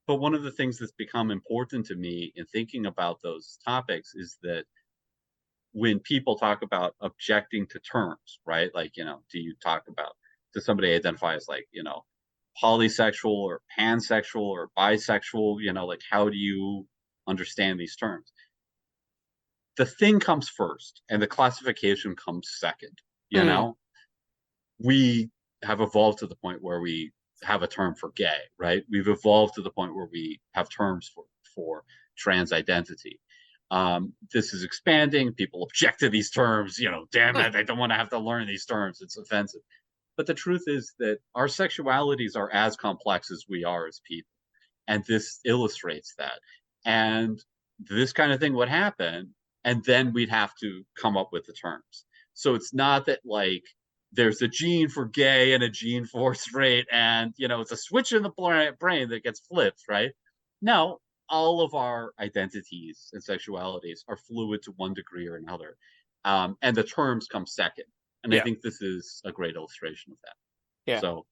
But one of the things that's become important to me in thinking about those topics is that when people talk about objecting to terms, right? Like, do you talk about, does somebody identify as like, polysexual or pansexual or bisexual? Like, how do you understand these terms? The thing comes first and the classification comes second. Mm. We have evolved to the point where we have a term for gay, right? We've evolved to the point where we have terms for trans identity. This is expanding. People object to these terms. Damn it, I don't want to have to learn these terms. It's offensive. But the truth is that our sexualities are as complex as we are as people. And this illustrates that. And this kind of thing would happen, and then we'd have to come up with the terms. So it's not that like there's a gene for gay and a gene for straight, and it's a switch in the brain that gets flipped, right? No, all of our identities and sexualities are fluid to one degree or another, and the terms come second. And I Yeah. think this is a great illustration of that. Yeah. So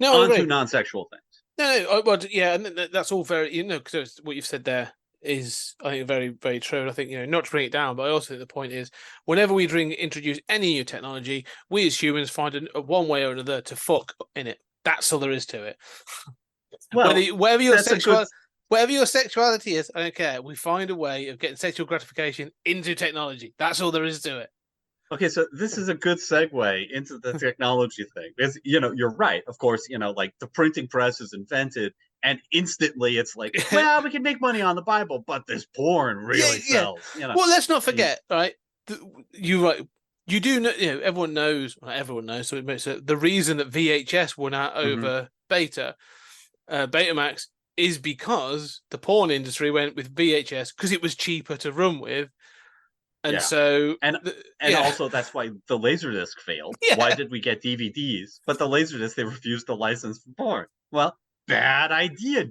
No, I on to agree. non-sexual things. No, well, yeah, and that's all very, because what you've said there is, I think, very, very true. And I think, not to bring it down, but I also think the point is, whenever we introduce any new technology, we as humans find a one way or another to fuck in it. That's all there is to it. Well, whatever your that's a good. whatever your sexuality is, I don't care. We find a way of getting sexual gratification into technology. That's all there is to it. Okay, so this is a good segue into the technology thing. Because, you're right. Of course, like the printing press is invented and instantly it's like, well, we can make money on the Bible, but this porn really sells. Well, let's not forget, right? You're right. You do know, everyone knows, well, everyone knows. So it makes the reason that VHS won out over Betamax is because the porn industry went with VHS because it was cheaper to run with. And so, and also that's why the Laserdisc failed. Yeah. Why did we get DVDs? But the Laserdisc, they refused to license for porn. Well, bad idea,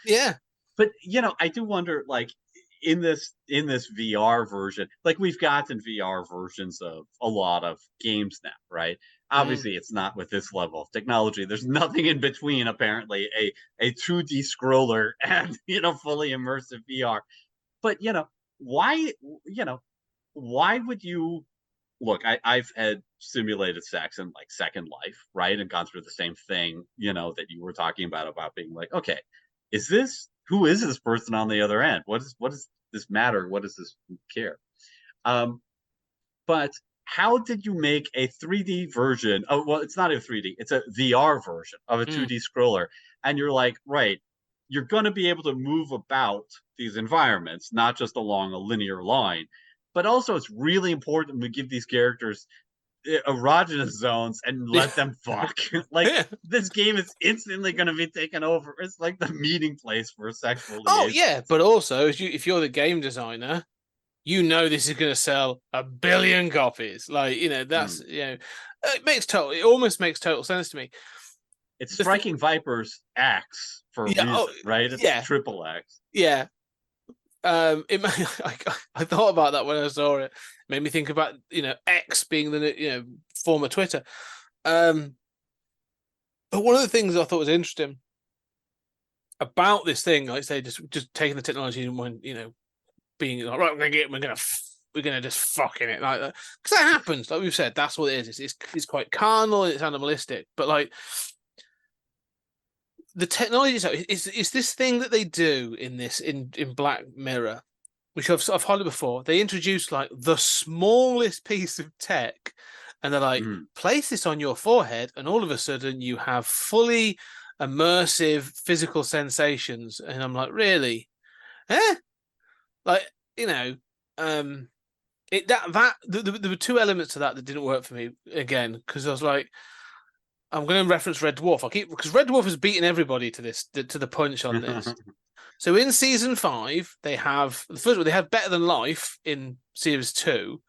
Yeah. But I do wonder, like, in this VR version, like we've gotten VR versions of a lot of games now, right? Obviously, it's not with this level of technology. There's nothing in between, apparently, a 2D scroller and fully immersive VR. But why would you look? I've had simulated sex in like Second Life, right, and gone through the same thing, that you were talking about being like, okay, who is this person on the other end? What does this matter? What does this care? But how did you make a 3D version? Oh, well, it's not a 3D; it's a VR version of a 2D scroller, and you're like, right, you're going to be able to move about these environments, not just along a linear line. But also, it's really important to give these characters erogenous zones and let them fuck. This game is instantly going to be taken over. It's like the meeting place for sexual liaison. Oh yeah, but also if you're the game designer, this is going to sell 1 billion copies. Like that's it almost makes total sense to me. It's striking Viper's X for a reason, right? It's triple X. Yeah. I thought about that when I saw it. Made me think about X being the former Twitter. But one of the things I thought was interesting about this thing, like I say, just taking the technology and when being like, right, we're gonna just fuck in it like that, because that happens. Like we've said, that's what it is. It's quite carnal and it's animalistic, but like the technology is this thing that they do in Black Mirror, which I've highlighted before. They introduce like the smallest piece of tech, and they're like, place this on your forehead, and all of a sudden you have fully immersive physical sensations. And I'm like, really? Like there were two elements to that didn't work for me again, because I was like, I'm going to reference Red Dwarf. Because Red Dwarf has beaten everybody to the punch on this. So in season 5, they have Better Than Life in series 2,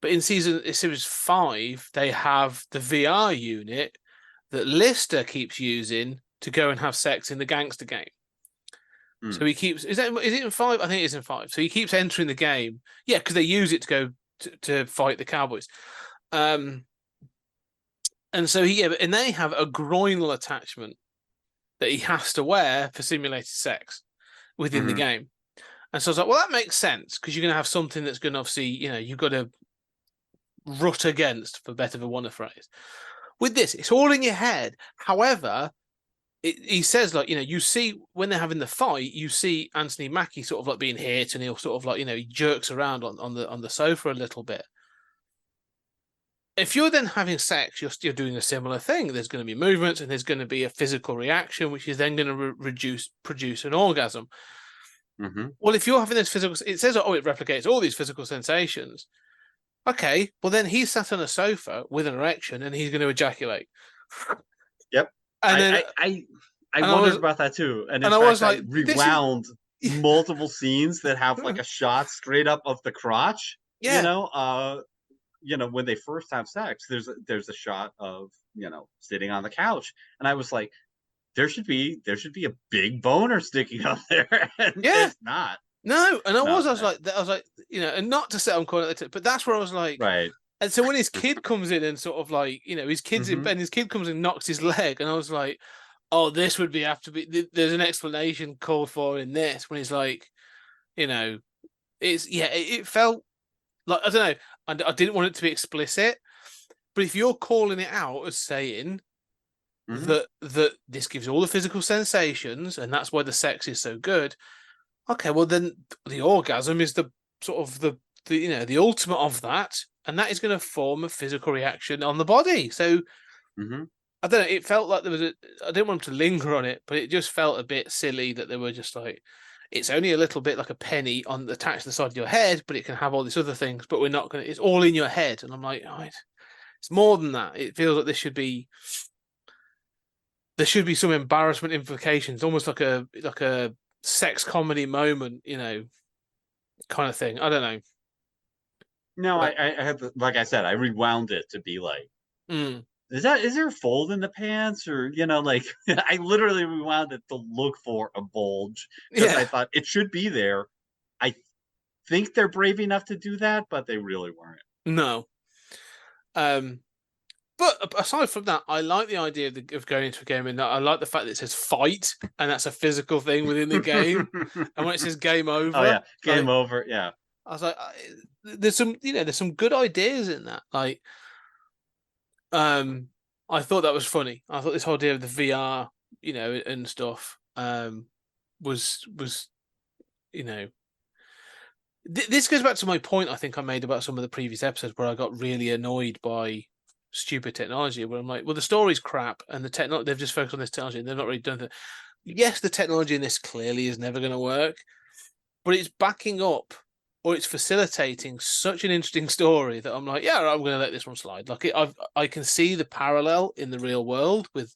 but in series 5, they have the VR unit that Lister keeps using to go and have sex in the gangster game. So he keeps is it in 5? I think it's in 5. So he keeps entering the game, because they use it to go to fight the Cowboys. And so and they have a groinal attachment that he has to wear for simulated sex within the Mhm. game. And so I was like, well, that makes sense because you're going to have something that's going to obviously, you've got to rut against, for better of a phrase. With this, it's all in your head. However, he says, like, you see when they're having the fight, you see Anthony Mackie sort of like being hit, and he'll sort of like, he jerks around on the sofa a little bit. If you're then having sex, you're doing a similar thing. There's going to be movements, and there's going to be a physical reaction, which is then going to produce an orgasm. Mhm. Well, if you're having this physical, it says, oh, it replicates all these physical sensations. Okay, well then he's sat on a sofa with an erection, and he's going to ejaculate. Yep. And then, I and I wondered was, about that too, and in and I was fact, I like, this is, rewound multiple scenes that have like a shot straight up of the crotch. yeah, When they first have sex, there's a shot of sitting on the couch, and I was like, there should be a big boner sticking up there, and yeah. there's not. No, and I No, was like, and not to say I'm calling it, but that's where I was like, right. and so when his kid comes in and sort of like, his kid's in Mhm. bed, and his kid comes and knocks his leg, and I was like, oh, this would have to be. There's an explanation called for in this when he's like, it felt like, I don't know, I didn't want it to be explicit, but if you're calling it out as saying Mhm. that this gives all the physical sensations and that's why the sex is so good, okay, well then the orgasm is the sort of the ultimate of that, and that is going to form a physical reaction on the body. So Mhm. I don't know. It felt like there was I didn't want to linger on it, but it just felt a bit silly that they were just like, it's only a little bit like a penny on attached to the side of your head, but it can have all these other things. But we're not going to. It's all in your head, and I'm like, oh, it's more than that. It feels like there should be some embarrassment implications, almost like a sex comedy moment, kind of thing. I don't know. No, I But I had like I said, I rewound it to be like, mm, is there a fold in the pants, or like I literally rewound it to look for a bulge because I yeah, thought it should be there. I think they're brave enough to do that, but they really weren't. no. Um, but aside from that, I like the idea of going into a game, and I like the fact that it says fight, and that's a physical thing within the game. And when it says game Oh over, yeah, game like, over. Yeah. I was like, there's some good ideas in that. Like, um, I thought that was funny. I thought this whole idea of the VR, and stuff, was, you know, this goes back to my point I think I made about some of the previous episodes where I got really annoyed by stupid technology. Where I'm like, well, the story's crap, and the technology they've just focused on this technology, and they've not really done it. Yes, the technology in this clearly is never going to work, but it's backing up or it's facilitating such an interesting story that I'm like, yeah, I'm going to let this one slide. Like, I can see the parallel in the real world with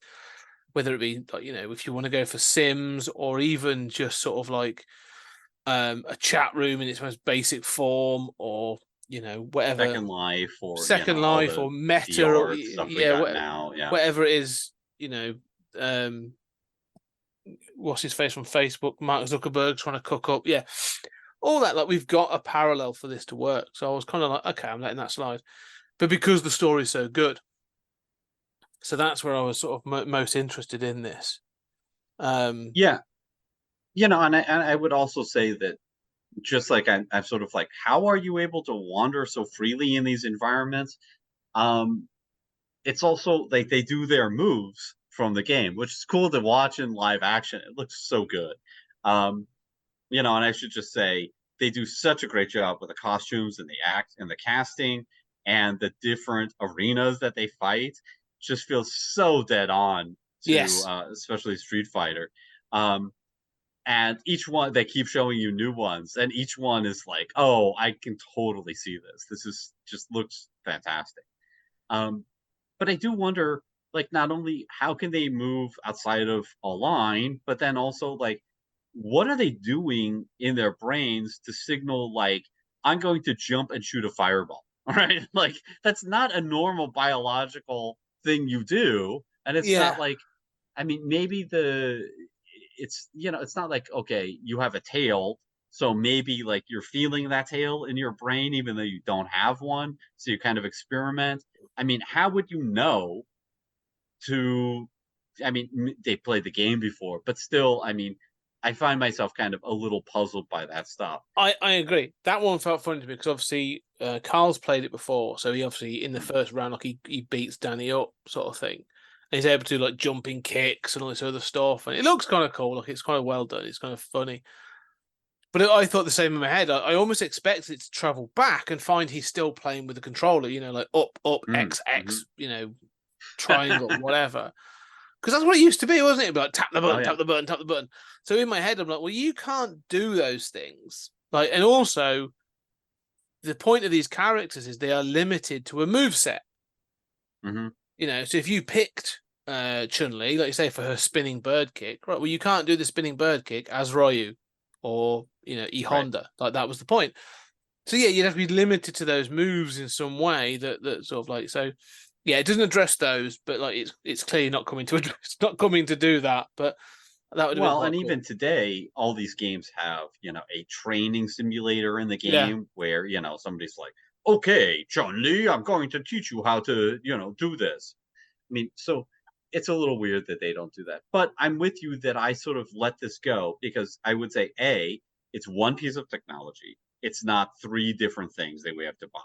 whether it be like, if you want to go for Sims or even just sort of like a chat room in its most basic form, or whatever, Second Life, or Second all Life the or Meta, or VR stuff we yeah, got now. Yeah. whatever it is, um, what's his face from Facebook, Mark Zuckerberg trying to cook up, yeah, all that. Like, we've got a parallel for this to work. So I was kind of like, okay, I'm letting that slide, but because the story's so good, so that's where I was sort of most interested in this. Yeah. And I would also say that, just like I'm sort of like, how are you able to wander so freely in these environments? Um, it's also like they do their moves from the game, which is cool to watch in live action. It looks so good. Um, and I should just say they do such a great job with the costumes and the act and the casting and the different arenas that they fight. Just feels so dead on to Yes, especially Street Fighter. Um, and each one, they keep showing you new ones, and each one is like, oh, I can totally see this. This is just looks fantastic. Um, but I do wonder, like, not only how can they move outside of a line, but then also like, what are they doing in their brains to signal like, I'm going to jump and shoot a fireball? Right? Like, that's not a normal biological thing you do, and it's not yeah, like, I mean, maybe it's not like, okay, you have a tail, so maybe like you're feeling that tail in your brain even though you don't have one, so you kind of experiment. I mean, how would you know to I mean, they played the game before, but still, I mean, I find myself kind of a little puzzled by that stuff. I agree. That one felt funny to me because obviously Carl's played it before, so he obviously in the first round, like he beats Danny up, sort of thing. And he's able to do like jumping kicks and all this other stuff, and it looks kind of cool. Like it's kind of well done. It's kind of funny. But I thought the same in my head. I almost expected it to travel back and find he's still playing with the controller. You know, like up, X, X. You know, triangle, whatever. Because that's what it used to be, wasn't it? It'd be like tap the button, yeah. tap the button, tap the button. So in my head, I'm like, well, you can't do those things. Like, and also, the point of these characters is they are limited to a move set. Mm-hmm. You know, so if you picked Chun-Li, like you say, for her spinning bird kick, right? Well, you can't do the spinning bird kick as Ryu or E Honda. Right. Like that was the point. So yeah, you'd have to be limited to those moves in some way that sort of like so. Yeah, it doesn't address those, but like it's clearly not coming to address, not coming to do that. But that would have been and cool. even today, all these games have a training simulator in the game where somebody's like, "Okay, Chun-Li, I'm going to teach you how to do this." I mean, so it's a little weird that they don't do that. But I'm with you that I sort of let this go because I would say it's one piece of technology. It's not three different things that we have to buy.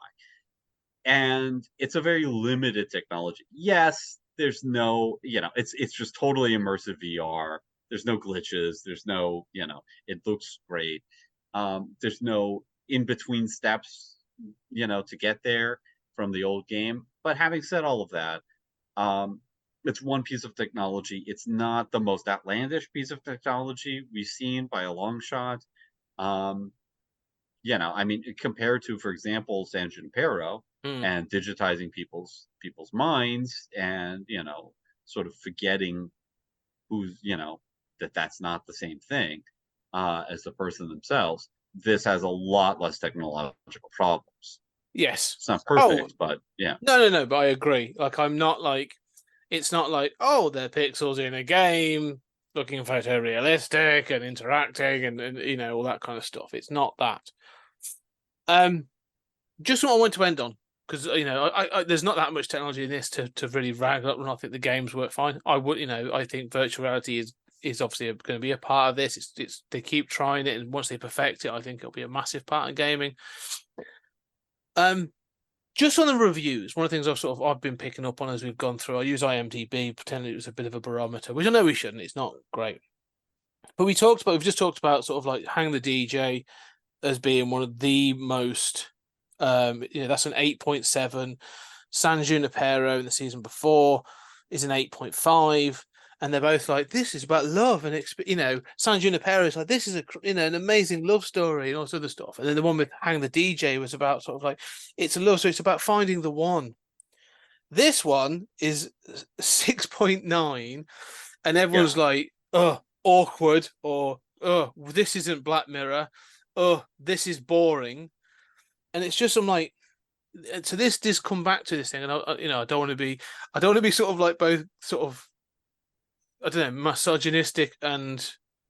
And it's a very limited technology. Yes, there's no, it's just totally immersive VR. There's no glitches. There's no, it looks great. There's no in between steps, to get there from the old game. But having said all of that, it's one piece of technology. It's not the most outlandish piece of technology we've seen by a long shot. I mean, compared to, for example, San Junipero and digitizing people's minds and, sort of forgetting who's, that's not the same thing as the person themselves. This has a lot less technological problems. Yes. It's not perfect, but yeah. No, but I agree. Like, I'm not like, it's not like, oh, they're pixels in a game looking photorealistic and interacting and all that kind of stuff. It's not that. Just what I want to end on, because I there's not that much technology in this to really rag up, and I think the games work fine. I think virtual reality is obviously going to be a part of this. It's they keep trying it, and once they perfect it, I think it'll be a massive part of gaming. Just on the reviews, one of the things I've been picking up on as we've gone through, I use IMDb, pretending it was a bit of a barometer, which I know we shouldn't. It's not great, but we've just talked about sort of like Hang the DJ as being one of the most, that's an 8.7. San Junipero in the season before is an 8.5, and they're both like, this is about love, and San Junipero is like, this is an amazing love story and all this other stuff, and then the one with Hang the DJ was about sort of like, it's a love story, it's about finding the one. This one is 6.9, and everyone's like, oh, awkward, or oh, this isn't Black Mirror. Oh, this is boring. And it's just, I'm like, so this come back to this thing, and I don't want to be sort of like both sort of, I don't know, misogynistic and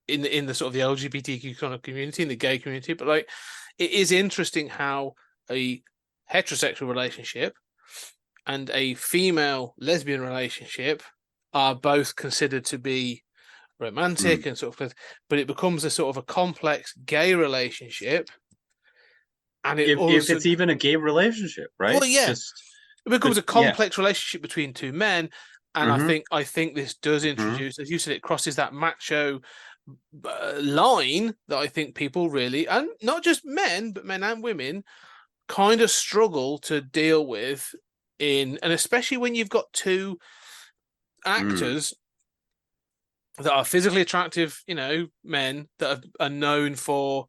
in the sort of the LGBTQ kind of community, in the gay community, but like, it is interesting how a heterosexual relationship and a female lesbian relationship are both considered to be romantic and sort of, but it becomes a sort of a complex gay relationship, and if it's even a gay relationship, right? Well, yeah, it becomes a complex relationship between two men, and I think this does introduce, as you said, it crosses that macho line that I think people really, and not just men, but men and women, kind of struggle to deal with and especially when you've got two actors that are physically attractive, men that are known for,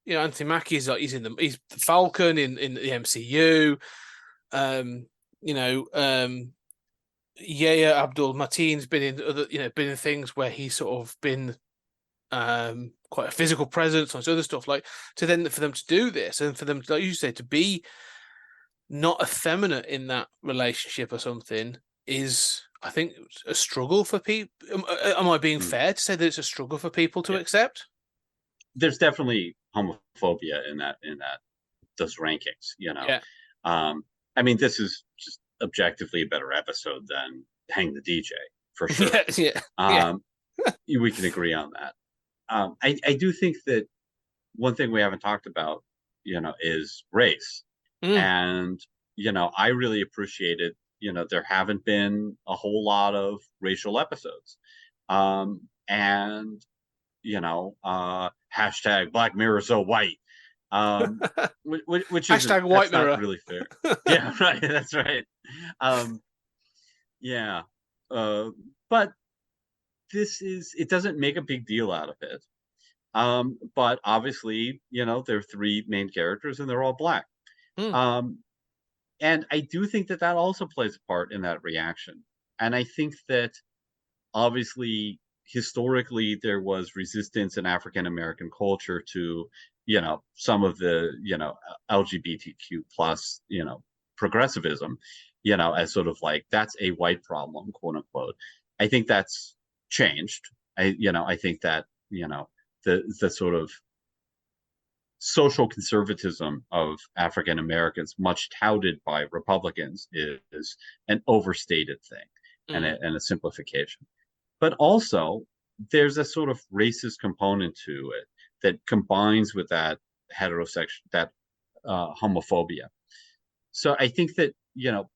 Anthony Mackie's like he's Falcon in the MCU, Yahya Abdul Mateen's been in other, been in things where he's sort of been quite a physical presence on other stuff. Like, for them to do this, and for them, like you say, to be not effeminate in that relationship or something is, I think, a struggle for people. Am I being fair to say that it's a struggle for people to accept? There's definitely homophobia in those rankings. I mean, this is just objectively a better episode than Hang the DJ for sure. yeah. We can agree on that. I do think that one thing we haven't talked about, is race. And, I really appreciated, there haven't been a whole lot of racial episodes. And, hashtag Black Mirror so white. Which is Hashtag white that's not mirror. really fair. Yeah, right. That's right. Yeah. But it doesn't make a big deal out of it. But obviously, there are three main characters and they're all black. Mm. And I do think that also plays a part in that reaction. And I think that obviously historically there was resistance in African American culture to, some of the, LGBTQ plus, progressivism, as sort of like that's a white problem, quote unquote. I think that's changed. I think that, the sort of social conservatism of African Americans, much touted by Republicans, is an overstated thing and a simplification. But also, there's a sort of racist component to it that combines with that homophobia. So I think that,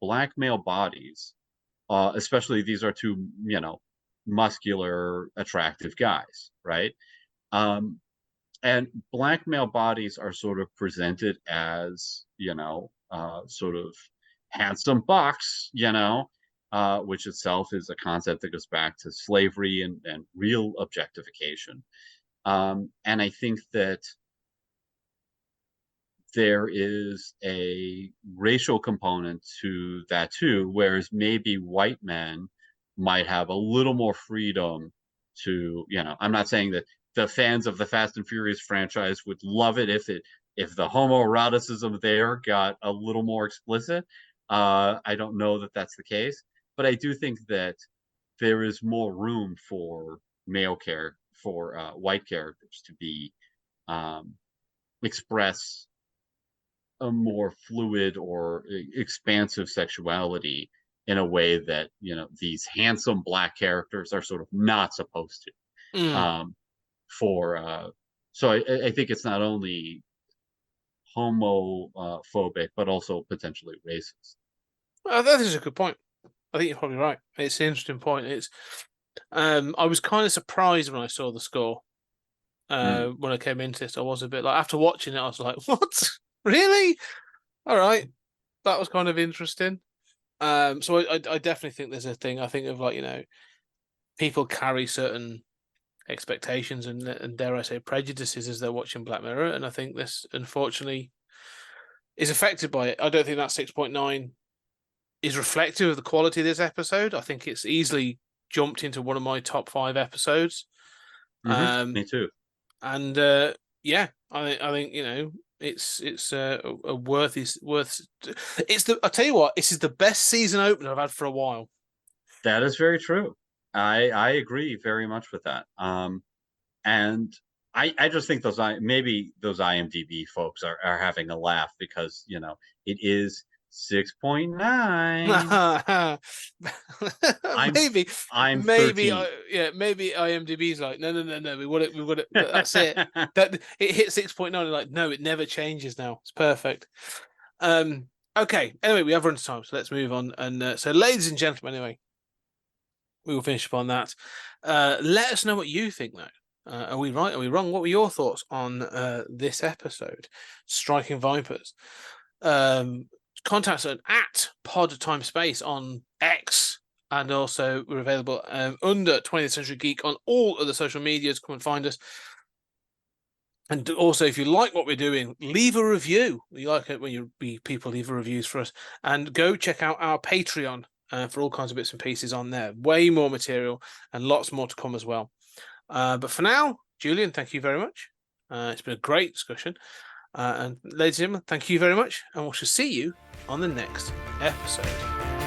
black male bodies, especially these are two, muscular, attractive guys, right? And black male bodies are sort of presented as, sort of handsome bucks, which itself is a concept that goes back to slavery and real objectification. And I think that there is a racial component to that too, whereas maybe white men might have a little more freedom to, I'm not saying that the fans of the Fast and Furious franchise would love it if the homoeroticism there got a little more explicit. I don't know that that's the case, but I do think that there is more room for white characters to be express a more fluid or expansive sexuality in a way that these handsome black characters are sort of not supposed to. So I think it's not only homophobic but also potentially racist. That is a good point. I think you're probably right. It's an interesting point. I was kind of surprised when I saw the score. When I came into this, I was a bit like, after watching it, I was like, what? Really? All right. That was kind of interesting. So I definitely think there's a thing. I think of like, people carry certain expectations and dare I say prejudices as they're watching Black Mirror, and I think this unfortunately is affected by it. I don't think that 6.9 is reflective of the quality of this episode. I think it's easily jumped into one of my top 5 episodes. Me too. And yeah, I think it's worth. I'll tell you what, this is the best season opener I've had for a while. That is very true. I agree very much with that. And I just think those IMDb folks are having a laugh because it is 6.9. maybe I'm 13. Maybe IMDb's like no. We want it. That's it. That it hit 6.9. Like no, it never changes now. It's perfect. Okay. Anyway, we have run to time, so let's move on. And so, ladies and gentlemen, anyway, we will finish upon that. Let us know what you think, though. Are we right? Are we wrong? What were your thoughts on this episode, Striking Vipers? Contact us at Pod Time Space on X, and also we're available under 20th Century Geek on all of the social medias. Come and find us. And also, if you like what we're doing, leave a review. We like it when people leave reviews for us. And go check out our Patreon for all kinds of bits and pieces on there. Way more material and lots more to come as well. But for now, Julian, thank you very much. It's been a great discussion. And ladies and gentlemen, thank you very much. And we shall see you on the next episode.